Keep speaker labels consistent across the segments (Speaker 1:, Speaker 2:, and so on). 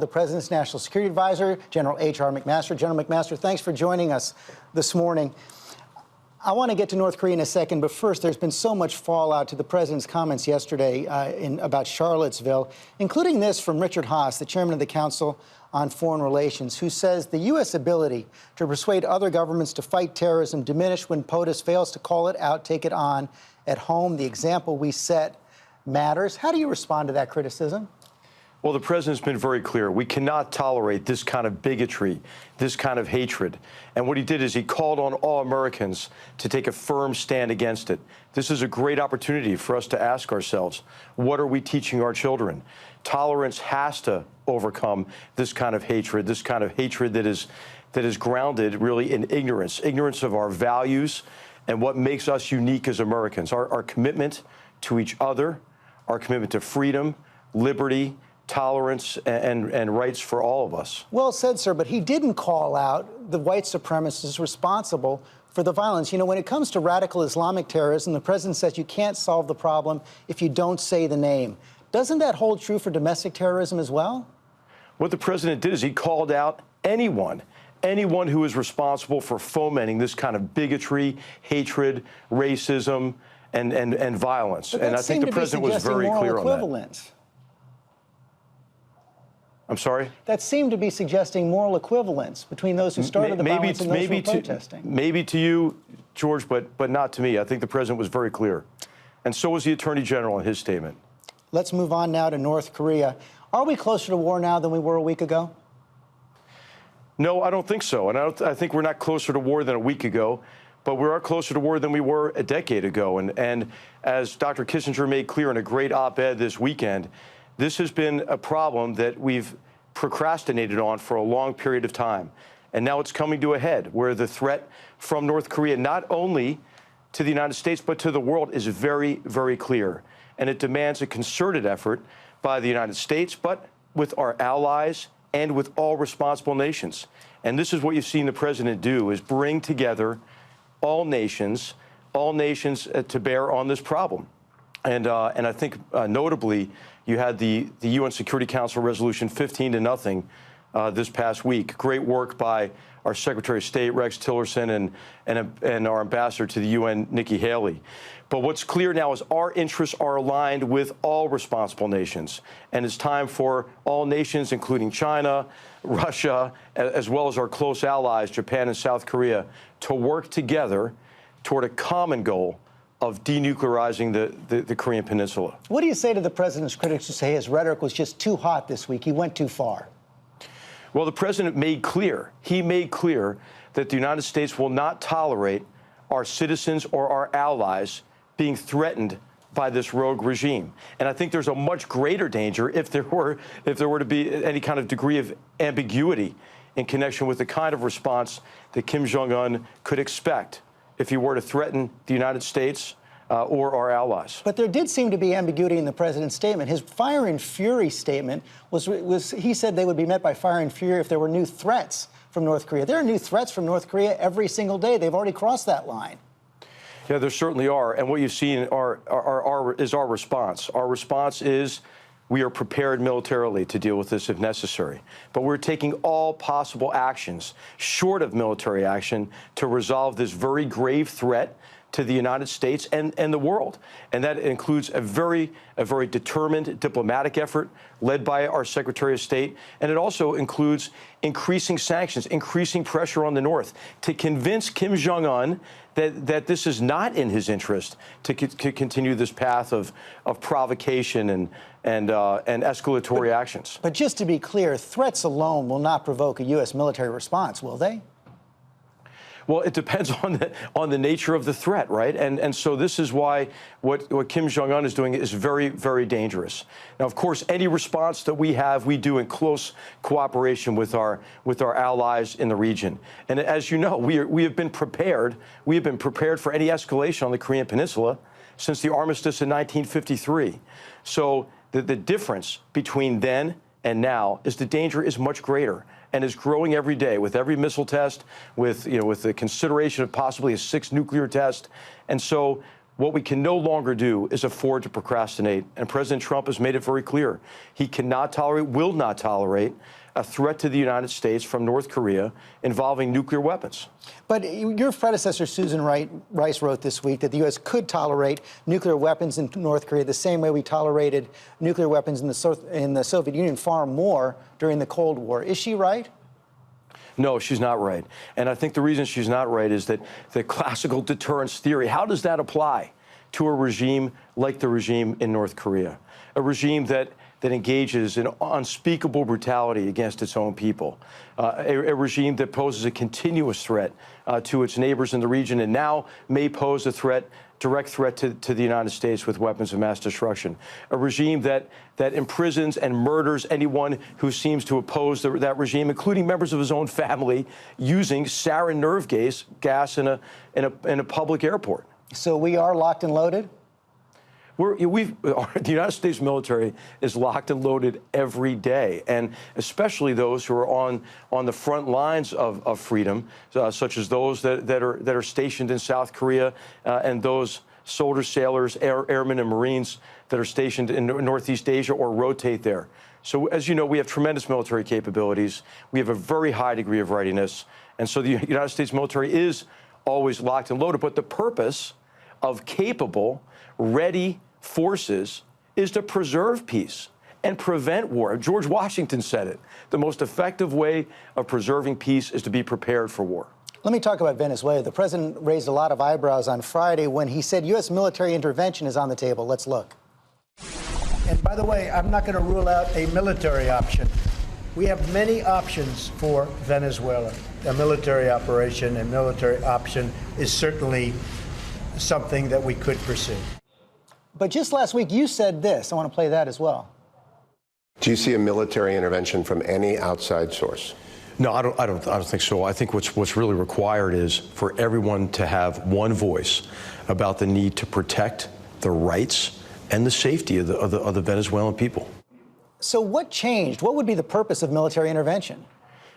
Speaker 1: The President's National Security Advisor, General H.R. McMaster. General McMaster, thanks for joining us this morning. I want to get to North Korea in a second, but first, there's been so much fallout to the President's comments yesterday about Charlottesville, including this from Richard Haass, the chairman of the Council on Foreign Relations, who says the U.S. ability to persuade other governments to fight terrorism diminished when POTUS fails to call it out, take it on at home. The example we set matters. How do you respond to that criticism?
Speaker 2: Well, the president's been very clear. We cannot tolerate this kind of bigotry, this kind of hatred. And what he did is he called on all Americans to take a firm stand against it. This is a great opportunity for us to ask ourselves, what are we teaching our children? Tolerance has to overcome this kind of hatred that is grounded really in ignorance of our values and what makes us unique as Americans, our commitment to each other, our commitment to freedom, liberty, tolerance, and rights for all of us.
Speaker 1: Well said, sir, but he didn't call out the white supremacists responsible for the violence. You know, when it comes to radical Islamic terrorism, the president says you can't solve the problem if you don't say the name. Doesn't that hold true for domestic terrorism as well?
Speaker 2: What the president did is he called out anyone who is responsible for fomenting this kind of bigotry, hatred, racism, and violence. And I think the president was very clear on that. I'm sorry?
Speaker 1: That seemed to be suggesting moral equivalence between those who started the violence and those who were protesting.
Speaker 2: Maybe to you, George, but not to me. I think the president was very clear. And so was the Attorney General in his statement.
Speaker 1: Let's move on now to North Korea. Are we closer to war now than we were a week ago?
Speaker 2: No, I don't think so. And I think we're not closer to war than a week ago, but we are closer to war than we were a decade ago. And as Dr. Kissinger made clear in a great op-ed this weekend, this has been a problem that we've procrastinated on for a long period of time. And now it's coming to a head where the threat from North Korea, not only to the United States, but to the world, is very, very clear. And it demands a concerted effort by the United States, but with our allies and with all responsible nations. And this is what you've seen the president do, is bring together all nations to bear on this problem. And I think notably, you had the UN Security Council resolution 15-0 this past week. Great work by our Secretary of State, Rex Tillerson, and our ambassador to the UN, Nikki Haley. But what's clear now is our interests are aligned with all responsible nations. And it's time for all nations, including China, Russia, as well as our close allies, Japan and South Korea, to work together toward a common goal of denuclearizing the Korean Peninsula.
Speaker 1: What do you say to the president's critics who say his rhetoric was just too hot this week? He went too far.
Speaker 2: Well, the president made clear, that the United States will not tolerate our citizens or our allies being threatened by this rogue regime. And I think there's a much greater danger if there were to be any kind of degree of ambiguity in connection with the kind of response that Kim Jong-un could expect if he were to threaten the United States or our allies.
Speaker 1: But there did seem to be ambiguity in the president's statement. His fire and fury statement was he said they would be met by fire and fury if there were new threats from North Korea. There are new threats from North Korea every single day. They've already crossed that line.
Speaker 2: Yeah, there certainly are. And what you've seen is our response. Our response is we are prepared militarily to deal with this if necessary. But we're taking all possible actions, short of military action, to resolve this very grave threat to the United States and the world. And that includes a very determined diplomatic effort led by our Secretary of State. And it also includes increasing sanctions, increasing pressure on the North to convince Kim Jong-un that this is not in his interest to continue this path of provocation and escalatory actions.
Speaker 1: But just to be clear, threats alone will not provoke a U.S. military response, will they?
Speaker 2: Well, it depends on the nature of the threat, right? And so this is why what Kim Jong-un is doing is very, very dangerous. Now, of course, any response that we do in close cooperation with our allies in the region. And as you know, we have been prepared. We have been prepared for any escalation on the Korean Peninsula since the armistice in 1953. So the difference between then and now is the danger is much greater and is growing every day with every missile test, with the consideration of possibly a 6th nuclear test. And so What we can no longer do is afford to procrastinate, and President Trump has made it very clear. He cannot tolerate, will not tolerate, a threat to the United States from North Korea involving nuclear weapons.
Speaker 1: But your predecessor, Susan Rice, wrote this week that the U.S. could tolerate nuclear weapons in North Korea the same way we tolerated nuclear weapons in the Soviet Union, far more during the Cold War. Is she right?
Speaker 2: No, she's not right. And I think the reason she's not right is that the classical deterrence theory, how does that apply to a regime like the regime in North Korea? A regime that engages in unspeakable brutality against its own people, a regime that poses a continuous threat to its neighbors in the region and now may pose a direct threat to the United States with weapons of mass destruction, a regime that imprisons and murders anyone who seems to oppose that regime, including members of his own family, using sarin nerve gas in a public airport.
Speaker 1: So we are locked and loaded?
Speaker 2: The United States military is locked and loaded every day, and especially those who are on the front lines of freedom, such as those that are stationed in South Korea, and those soldiers, sailors, airmen, and Marines that are stationed in Northeast Asia or rotate there. So, as you know, we have tremendous military capabilities. We have a very high degree of readiness, and so the United States military is always locked and loaded. But the purpose of capable, ready forces is to preserve peace and prevent war. George Washington said it. The most effective way of preserving peace is to be prepared for war.
Speaker 1: Let me talk about Venezuela. The president raised a lot of eyebrows on Friday when he said U.S. military intervention is on the table. Let's look.
Speaker 3: And by the way, I'm not going to rule out a military option. We have many options for Venezuela. A military operation, a military option is certainly something that we could pursue.
Speaker 1: But just last week, you said this. I want to play that as well.
Speaker 4: Do you see a military intervention from any outside source?
Speaker 2: No, I don't think so. I think what's really required is for everyone to have one voice about the need to protect the rights and the safety of the Venezuelan people.
Speaker 1: So what changed? What would be the purpose of military intervention?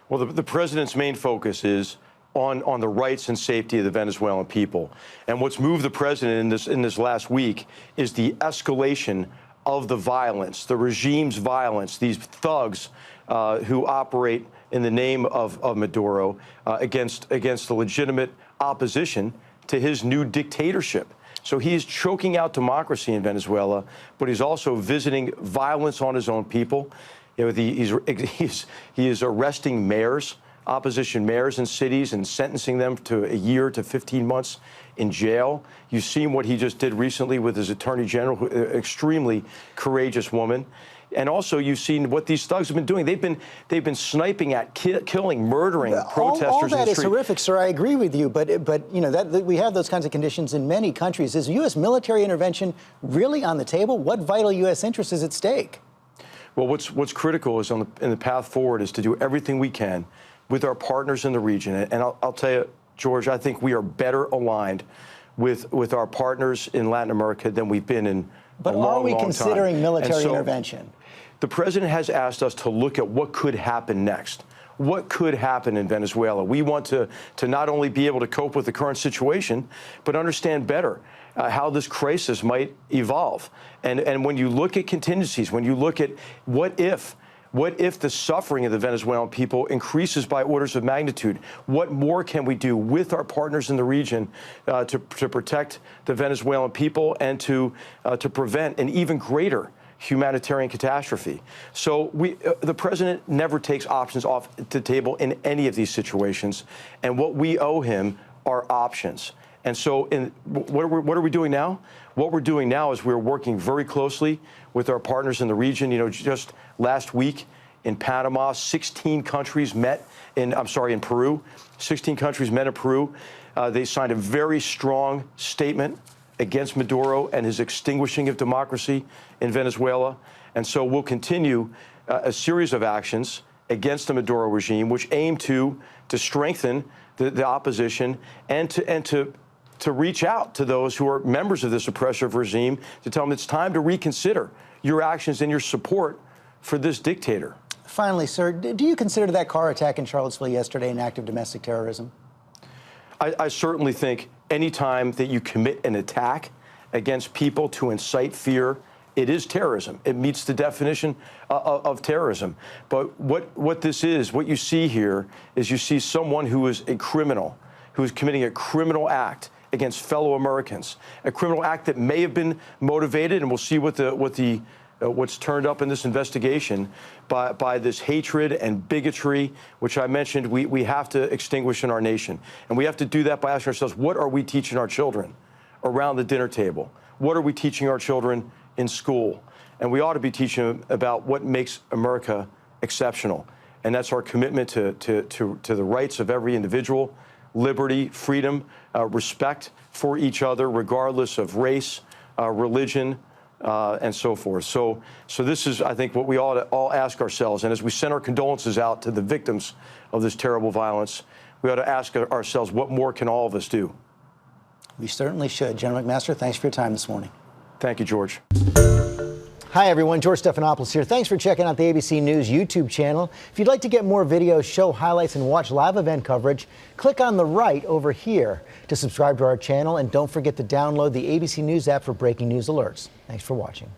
Speaker 2: Well, the president's main focus is on the rights and safety of the Venezuelan people. And what's moved the president in this last week is the escalation of the violence, the regime's violence, these thugs who operate in the name of Maduro against the legitimate opposition to his new dictatorship. So he's choking out democracy in Venezuela, but he's also visiting violence on his own people. You know, he is arresting mayors, opposition mayors in cities, and sentencing them to a year to 15 months in jail. You've seen what he just did recently with his attorney general, extremely courageous woman. And also, you've seen what these thugs have been doing. They've been sniping at, killing, murdering protesters.
Speaker 1: All that
Speaker 2: in the
Speaker 1: is
Speaker 2: street.
Speaker 1: horrific, sir. I agree with you. But you know that we have those kinds of conditions in many countries. Is U.S. military intervention really on the table? What vital U.S. interest is at stake?
Speaker 2: Well, what's critical is in the path forward is to do everything we can with our partners in the region. And I'll tell you, George, I think we are better aligned with our partners in Latin America than we've been in a long,
Speaker 1: But are we
Speaker 2: long
Speaker 1: considering
Speaker 2: time.
Speaker 1: military intervention?
Speaker 2: The president has asked us to look at what could happen next. What could happen in Venezuela? We want to not only be able to cope with the current situation, but understand better how this crisis might evolve. And when you look at contingencies, when you look at what if the suffering of the Venezuelan people increases by orders of magnitude, what more can we do with our partners in the region to protect the Venezuelan people and to prevent an even greater humanitarian catastrophe? So the president never takes options off the table in any of these situations, and what we owe him are options. And so what are we doing now? What we're doing now is we're working very closely with our partners in the region. You know, just last week in Panama, 16 countries met in Peru. 16 countries met in Peru. They signed a very strong statement against Maduro and his extinguishing of democracy in Venezuela. And so we'll continue a series of actions against the Maduro regime, which aim to strengthen the opposition and to reach out to those who are members of this oppressive regime to tell them it's time to reconsider your actions and your support for this dictator.
Speaker 1: Finally, sir, do you consider that car attack in Charlottesville yesterday an act of domestic terrorism?
Speaker 2: I certainly think any time that you commit an attack against people to incite fear, it is terrorism. It meets the definition of terrorism. But what this is, what you see here, is you see someone who is a criminal, who is committing a criminal act against fellow Americans, a criminal act that may have been motivated, and we'll see what's turned up in this investigation by this hatred and bigotry, which I mentioned we have to extinguish in our nation. And we have to do that by asking ourselves, what are we teaching our children around the dinner table? What are we teaching our children in school? And we ought to be teaching them about what makes America exceptional. And that's our commitment to the rights of every individual, liberty, freedom, respect for each other, regardless of race, religion, and so forth. So this is, I think, what we ought to all ask ourselves. And as we send our condolences out to the victims of this terrible violence, we ought to ask ourselves, what more can all of us do?
Speaker 1: We certainly should. General McMaster, thanks for your time this morning.
Speaker 2: Thank you, George.
Speaker 1: Hi, everyone. George Stephanopoulos here. Thanks for checking out the ABC News YouTube channel. If you'd like to get more videos, show highlights, and watch live event coverage, click on the right over here to subscribe to our channel. And don't forget to download the ABC News app for breaking news alerts. Thanks for watching.